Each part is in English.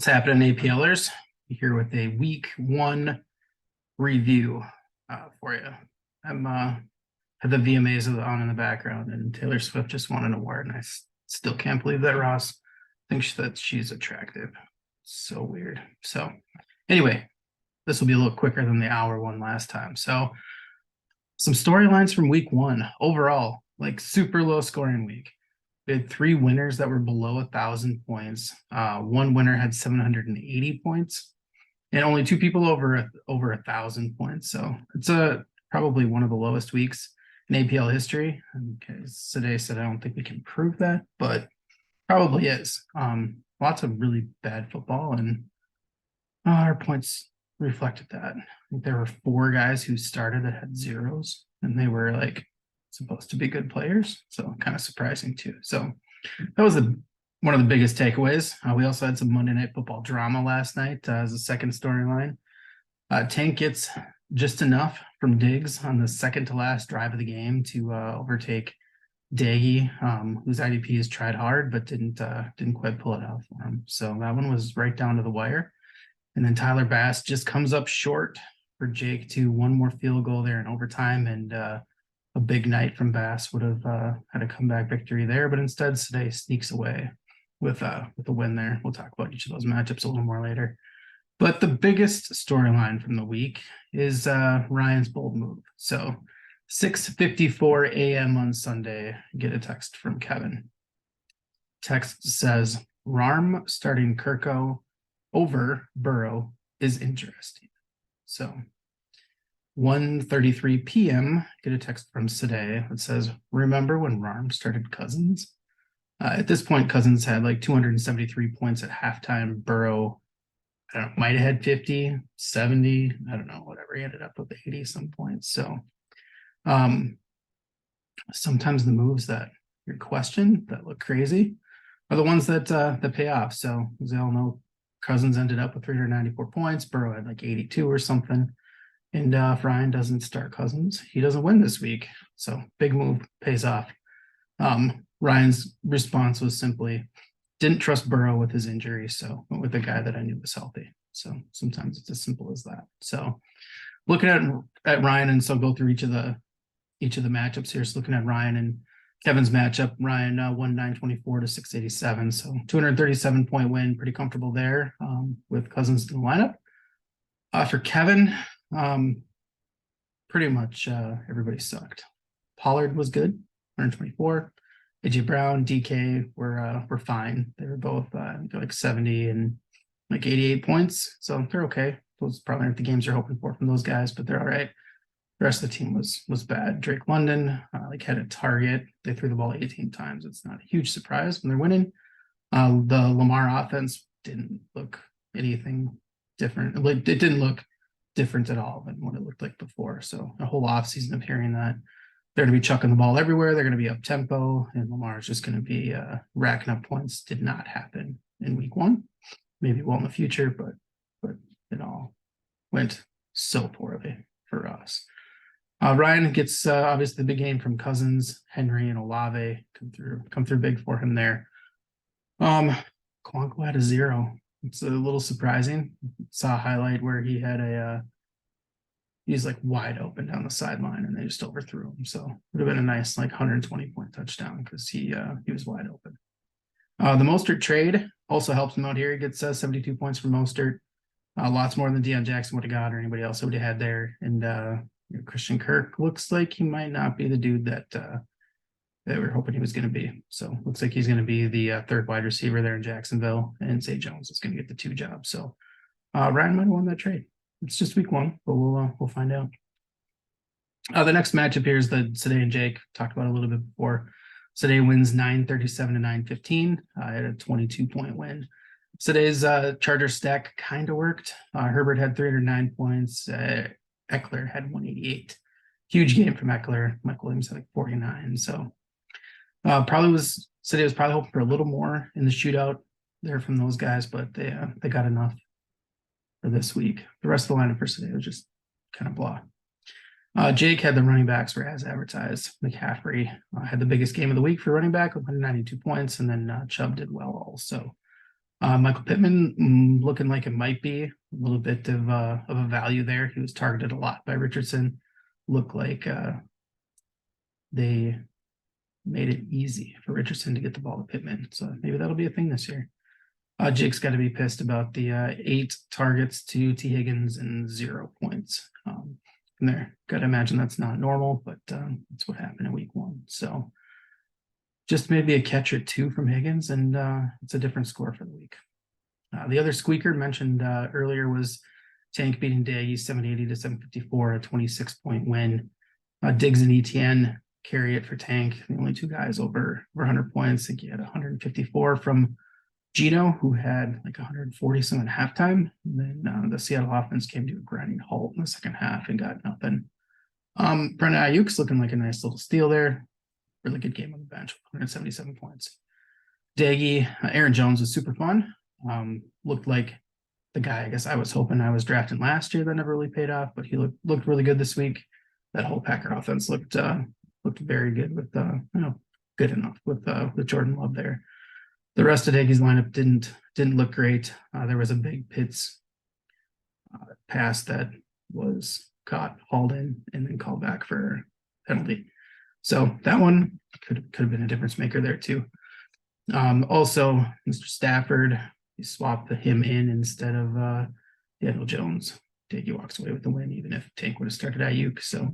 What's happening, APLers? Here with a week one review for you. I'm had the VMAs on in the background, and Taylor Swift just won an award, and I still can't believe that Ross thinks that she's attractive. So weird. So anyway, this will be a little quicker than the hour one last time. So some storylines from week one overall, like super low scoring week. We had three winners that were below 1,000 points. One winner had 780 points, and only two people over 1,000 points. So it's probably one of the lowest weeks in APL history. Okay, today said I don't think we can prove that, but probably is. Lots of really bad football, and our points reflected that. I think there were four guys who started that had zeros, and they were like supposed to be good players, so kind of surprising too. So that was one of the biggest takeaways. We also had some Monday Night Football drama last night as a second storyline. Tank gets just enough from Diggs on the second to last drive of the game to overtake Daggy, whose IDP has tried hard but didn't quite pull it out for him. So that one was right down to the wire. And then Tyler Bass just comes up short for Jake to one more field goal there in overtime, and a big night from Bass would have had a comeback victory there, but instead today sneaks away with a win there. We'll talk about each of those matchups a little more later. But the biggest storyline from the week is Ryan's bold move. So 6:54 a.m. on Sunday, get a text from Kevin. Text says, Rarm starting Kirko over Burrow is interesting. So 1:33 p.m., get a text from Sade that says, remember when Rarm started Cousins? At this point, Cousins had like 273 points at halftime. Burrow, I don't know, might have had 50, 70, I don't know, whatever. He ended up with 80 some points. So sometimes the moves that you question that look crazy are the ones that pay off. So as we all know, Cousins ended up with 394 points. Burrow had like 82 or something. And if Ryan doesn't start Cousins, he doesn't win this week. So big move pays off. Ryan's response was simply, didn't trust Burrow with his injury, so went with the guy that I knew was healthy. So sometimes it's as simple as that. So looking at Ryan, and so go through each of the matchups here. So looking at Ryan and Kevin's matchup, Ryan won 924 to 687. So 237 point win, pretty comfortable there with Cousins in the lineup. For Kevin, pretty much everybody sucked. Pollard was good, 124. AJ Brown, DK were fine. They were both like 70 and like 88 points, so they're okay. Those probably aren't the games you're hoping for from those guys, but they're all right. The rest of the team was bad. Drake London had a target. They threw the ball 18 times. It's not a huge surprise when they're winning. The Lamar offense didn't look anything different. It didn't look different at all than what it looked like before. So a whole offseason of hearing that they're going to be chucking the ball everywhere, they're going to be up tempo, and Lamar is just going to be racking up points. Did not happen in week one. Maybe it will in the future, but it all went so poorly for us. Ryan gets obviously the big game from Cousins, Henry, and Olave come through big for him there. Kwanko had a 0. It's a little surprising. Saw a highlight where he had he's like wide open down the sideline, and they just overthrew him. So it would have been a nice like 120-point touchdown because he was wide open. The Mostert trade also helps him out here. He gets 72 points from Mostert, lots more than Deion Jackson would have got or anybody else would have had there. And Christian Kirk looks like he might not be the dude that we were hoping he was going to be. So looks like he's going to be the third wide receiver there in Jacksonville, and Zay Jones is going to get the 2 jobs. So Ryan might have won that trade. It's just week one, but we'll find out. The next matchup here is the Sade and Jake talked about a little bit before. Sade wins 937 to 915. Had a 22-point win. Sade's Charger stack kind of worked. Herbert had 309 points. Eckler had 188. Huge game from Eckler. Mike Williams had like 49. So Sade was probably hoping for a little more in the shootout there from those guys, but they got enough for this week. The rest of the lineup for Sade was just kind of blah. Jake had the running backs were as advertised. McCaffrey had the biggest game of the week for running back with 192 points, and then Chubb did well also. Michael Pittman looking like it might be a little bit of a value there. He was targeted a lot by Richardson. Looked like they made it easy for Richardson to get the ball to Pittman. So maybe that'll be a thing this year. Jake's got to be pissed about the 8 targets to T. Higgins and 0 points. From there, got to imagine that's not normal, but that's what happened in week 1. So just maybe a catch or 2 from Higgins, and it's a different score for the week. The other squeaker mentioned earlier was Tank beating Daggy 780 to 754, a 26-point win. Diggs and ETN carry it for Tank. The only 2 guys over 100 points. I think he had 154 from Gino, who had like 140 some at halftime. And then the Seattle offense came to a grinding halt in the second half and got nothing. Brandon Ayuk's looking like a nice little steal there. Really good game on the bench, 177 points. Daggy, Aaron Jones was super fun. Looked like the guy I guess I was hoping I was drafting last year that never really paid off, but he looked really good this week. That whole Packer offense looked very good with good enough with Jordan Love there. The rest of Daggy's lineup didn't look great. There was a big Pitts pass that was caught, hauled in, and then called back for penalty. So that one could have been a difference maker there too. Also, Mr. Stafford, he swapped him in instead of Daniel Jones. Daggy walks away with the win, even if Tank would have started Ayuk. So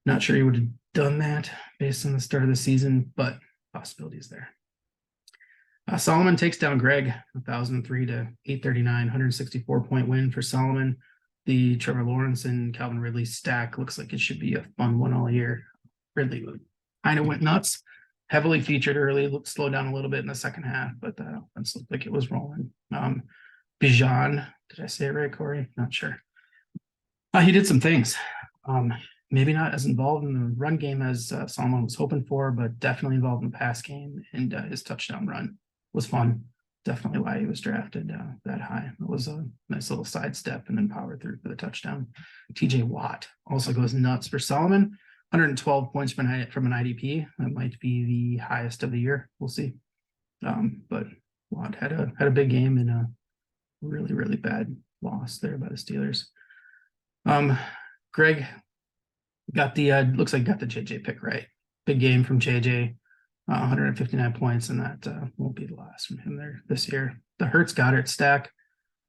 not sure he would have done that based on the start of the season, but possibilities there. Solomon takes down Greg, 1,003 to 839, 164-point win for Solomon. The Trevor Lawrence and Calvin Ridley stack looks like it should be a fun one all year. Ridley kind of went nuts, heavily featured early, slowed down a little bit in the second half, but the offense looked like it was rolling. Bijan, did I say it right, Corey? Not sure. He did some things. Maybe not as involved in the run game as Solomon was hoping for, but definitely involved in the pass game, and his touchdown run was fun. Definitely why he was drafted that high. It was a nice little sidestep and then powered through for the touchdown. TJ Watt also goes nuts for Solomon. 112 points from an IDP. That might be the highest of the year. We'll see. But Watt had a big game and a really, really bad loss there by the Steelers. Greg got the looks like got the JJ pick right. Big game from JJ. 159 points, and that won't be the last from him there this year. The Hurts Goddard stack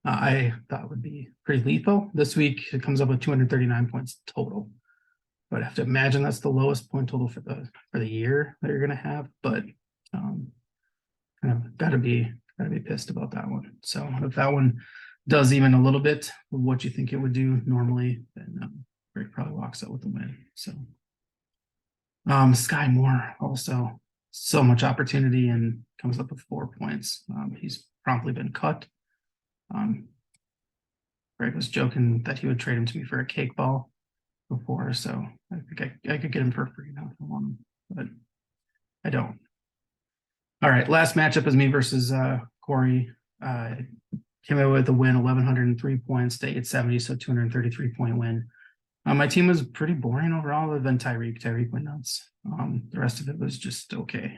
I thought would be pretty lethal. This week it comes up with 239 points total. But I have to imagine that's the lowest point total for the year that you're going to have. But kind of got to be pissed about that one. So if that one does even a little bit of what you think it would do normally, then Greg probably walks out with the win. So Sky Moore also so much opportunity and comes up with 4 points. He's promptly been cut. Greg was joking that he would trade him to me for a cake ball before, so I think I could get him for free now if I want him, but I don't. All right, last matchup is me versus Corey. Came away with a win, 1,103 points to 870, so 233-point win. My team was pretty boring overall, other than Tyreek. Tyreek went nuts. The rest of it was just okay.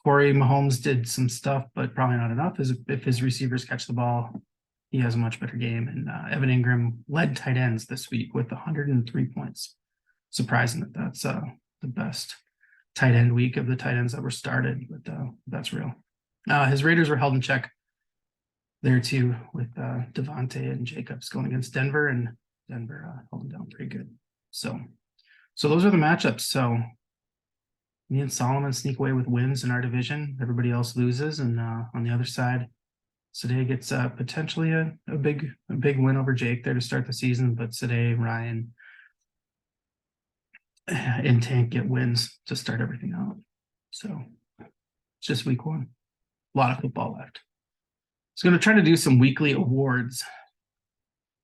Corey Mahomes did some stuff, but probably not enough. If his receivers catch the ball, he has a much better game. And Evan Ingram led tight ends this week with 103 points. Surprising that that's the best tight end week of the tight ends that were started, but that's real. His Raiders were held in check there too, with Devontae and Jacobs going against Denver, and Denver held them down pretty good. So those are the matchups. So me and Solomon sneak away with wins in our division. Everybody else loses, and on the other side, Sadeh gets potentially a big win over Jake there to start the season. But Sadeh, Ryan, and Tank get wins to start everything out. So it's just week 1. A lot of football left. I was going to try to do some weekly awards.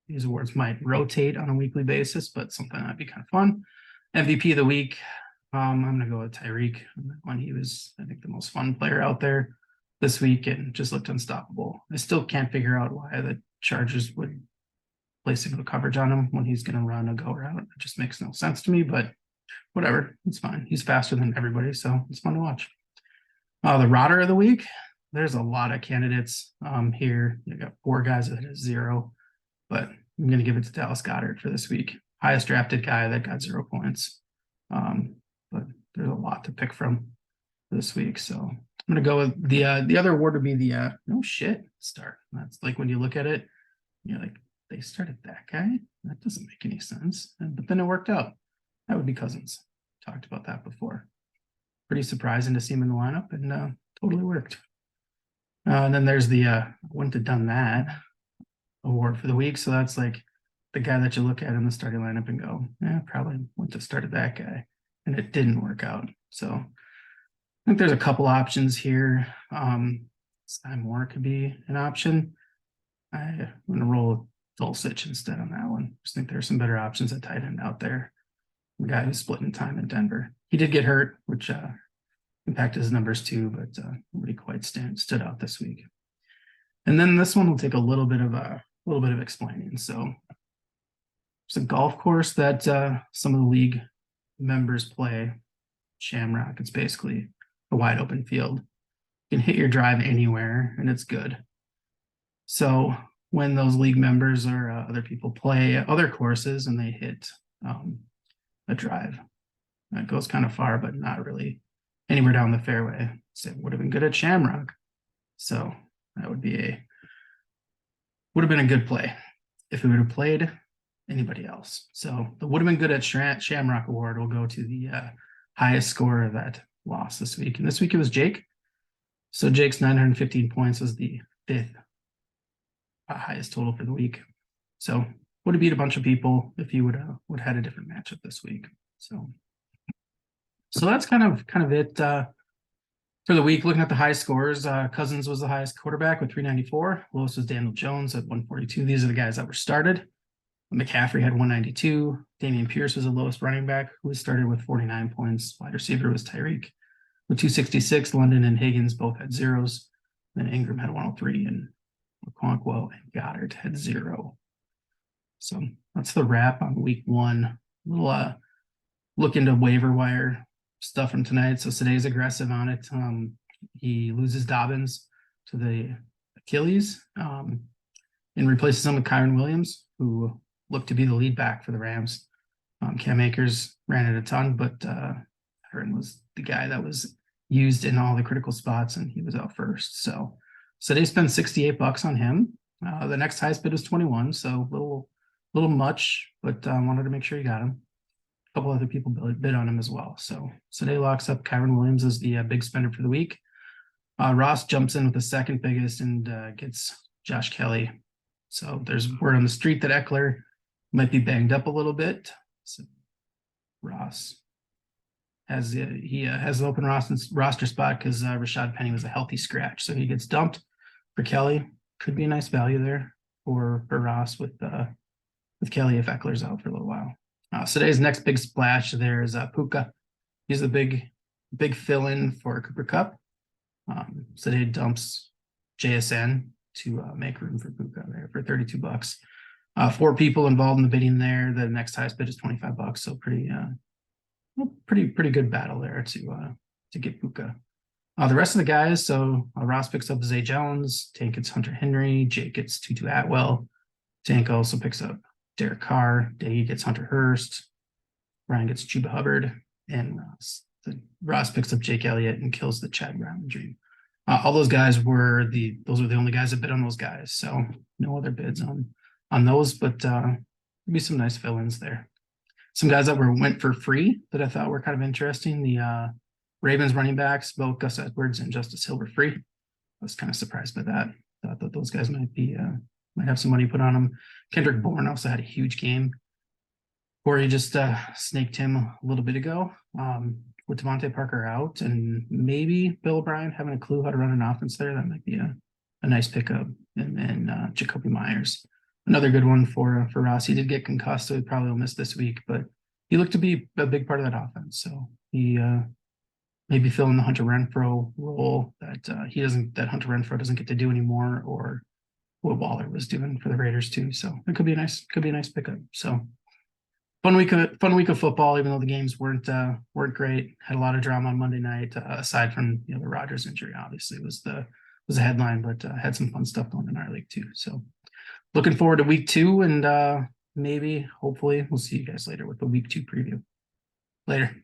These awards might rotate on a weekly basis, but something that'd be kind of fun. MVP of the week. I'm going to go with Tyreek. When he was, I think, the most fun player out there this week and just looked unstoppable. I still can't figure out why the Chargers would play single coverage on him when he's going to run a go route. It just makes no sense to me, but whatever. It's fine. He's faster than everybody, so it's fun to watch. The Rodder of the week. there's a lot of candidates here. You got 4 guys that has 0, but I'm going to give it to Dallas Goedert for this week. Highest drafted guy that got 0 points. But there's a lot to pick from this week. So I'm going to go with the other award would be the no shit start. That's like when you look at it, you're like, they started that guy? That doesn't make any sense. But then it worked out. That would be Cousins. Talked about that before. Pretty surprising to see him in the lineup, and totally worked. And then there's the wouldn't have done that award for the week. So that's like the guy that you look at in the starting lineup and go, yeah, probably wouldn't have started that guy. And it didn't work out. So I think there's a couple options here. Sky Moore could be an option. I'm going to roll Dulcich instead on that one. Just think there's some better options at tight end out there. The guy who's splitting time in Denver. He did get hurt, which impacted his numbers too, but nobody quite stood out this week. And then this one will take a little bit of explaining. So it's a golf course that some of the league members play, Shamrock. It's basically a wide open field. You can hit your drive anywhere, and it's good. So when those league members or other people play other courses and they hit a drive, that goes kind of far, but not really anywhere down the fairway. So it would have been good at Shamrock. So that would have been a good play if we would have played anybody else. So the would have been good at Shamrock award will go to the highest scorer that lost this week. And this week it was Jake. So Jake's 915 points was the 5th highest total for the week. So would have beat a bunch of people if you would have had a different matchup this week. So that's kind of it for the week. Looking at the high scores, Cousins was the highest quarterback with 394. Lowest was Daniel Jones at 142. These are the guys that were started. McCaffrey had 192. Damian Pierce was the lowest running back, who was started with 49 points. Wide receiver was Tyreek with 266. London and Higgins both had 0s. Then Ingram had 103, and Okonkwo and Goddard had 0. So that's the wrap on week 1. We'll look into waiver wire stuff from tonight. So today's aggressive on it. He loses Dobbins to the Achilles and replaces him with Kyron Williams, who looked to be the lead back for the Rams. Cam Akers ran it a ton, but Kyron was the guy that was used in all the critical spots, and he was out first. So they spent $68 on him. The next highest bid was 21, so a little much, but wanted to make sure you got him. A couple other people bid on him as well. So today locks up Kyron Williams as the big spender for the week. Ross jumps in with the second biggest and gets Josh Kelly. So there's word on the street that Eckler might be banged up a little bit. So Ross has an open roster spot because Rashad Penny was a healthy scratch. So he gets dumped for Kelly. Could be a nice value there for Ross with Kelly if Eckler's out for a little while. Today's next big splash there is Puka. He's the big fill-in for Cooper Kupp. Today dumps JSN to make room for Puka there for $32. 4 people involved in the bidding there. The next highest bid is $25. So pretty good battle there to get Puka. The rest of the guys, so Ross picks up Zay Jones, Tank gets Hunter Henry, Jake gets Tutu Atwell, Tank also picks up Derek Carr, Daggy gets Hunter Hurst, Ryan gets Chuba Hubbard, and Ross picks up Jake Elliott and kills the Chad Brown dream. All those guys were the only guys that bid on those guys, so no other bids on those, but maybe some nice fill-ins there. Some guys that went for free that I thought were kind of interesting. The Ravens running backs, both Gus Edwards and Justice Hill, were free. I was kind of surprised by that. Thought that those guys might have some money put on them. Kendrick Bourne also had a huge game. Corey just snaked him a little bit ago with Devontae Parker out, and maybe Bill O'Brien having a clue how to run an offense there. That might be a nice pickup. And then Jacoby Myers, another good one for Ross. He did get concussed, so he probably will miss this week, but he looked to be a big part of that offense. So he maybe fill in the Hunter Renfrow role that Hunter Renfrow doesn't get to do anymore, or what Waller was doing for the Raiders too. So it could be a nice pickup. So fun week of football, even though the games weren't great. Had a lot of drama on Monday night, aside from the Rodgers injury, obviously was the was a headline, but had some fun stuff going in our league too. So looking forward to week 2, and maybe hopefully we'll see you guys later with the week 2 preview. Later.